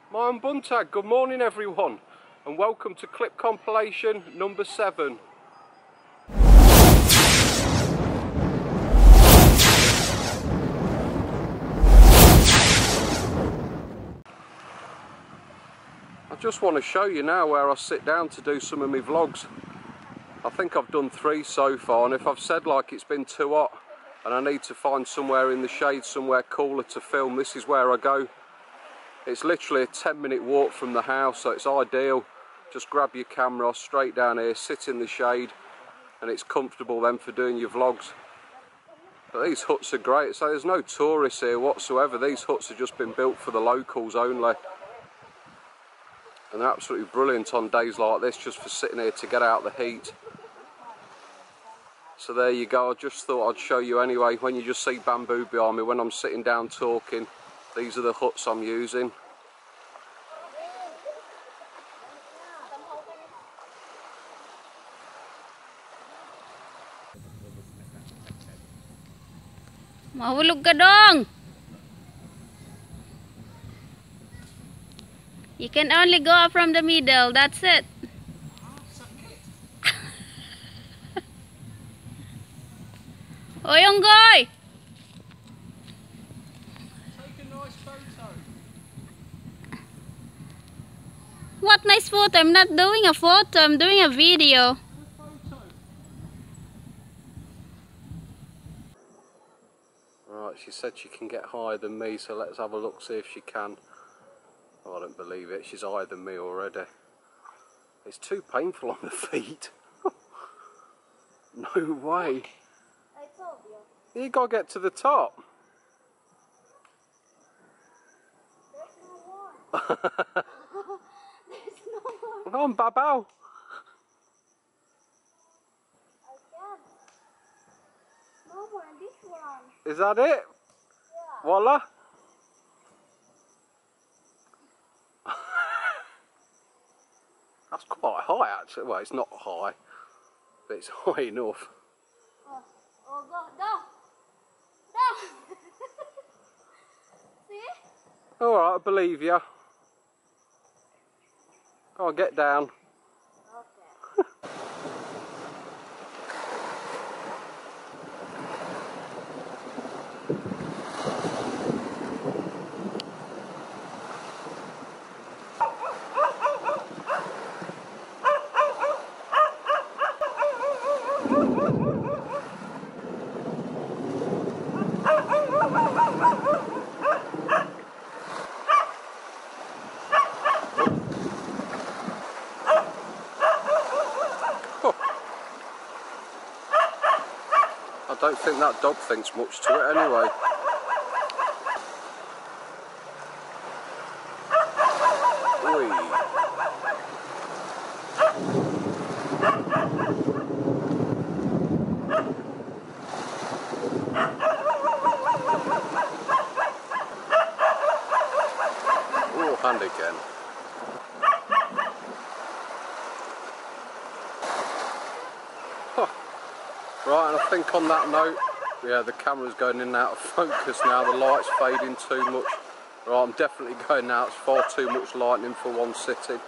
My Buntag, good morning everyone, and welcome to clip compilation number 7. I just want to show you now where I sit down to do some of my vlogs. I think I've done 3 so far, and if I've said like it's been too hot and I need to find somewhere in the shade, somewhere cooler to film, this is where I go. It's literally a 10-minute walk from the house, so it's ideal. Just grab your camera straight down here, sit in the shade, and it's comfortable then for doing your vlogs. But these huts are great, so there's no tourists here whatsoever. These huts have just been built for the locals only. And they're absolutely brilliant on days like this, just for sitting here to get out the heat. So there you go, I just thought I'd show you anyway. When you just see bamboo behind me, when I'm sitting down talking, these are the huts I'm using. Mahulog ka dong! You can only go up from the middle, that's it. Oy, Onggoy! Take a nice photo. What nice photo? I'm not doing a photo, I'm doing a video. Right, she said she can get higher than me, so let's have a look, see if she can. Oh, I don't believe it, she's higher than me already. It's too painful on the feet. No way. I told you. You gotta get to the top. There's no more. There's no more. Come on, Babao. I can't. No more on this one. Is that it? Yeah. Voila. That's quite high actually. Well, it's not high, but it's high enough. Oh, go. See? Alright, I believe you. Go on, get down. Okay. I don't think that dog thinks much to it anyway. Whee. Oh, hand again. Right, and I think on that note, yeah, the camera's going in and out of focus now, the light's fading too much. Right, I'm definitely going now, it's far too much lightning for one sitting.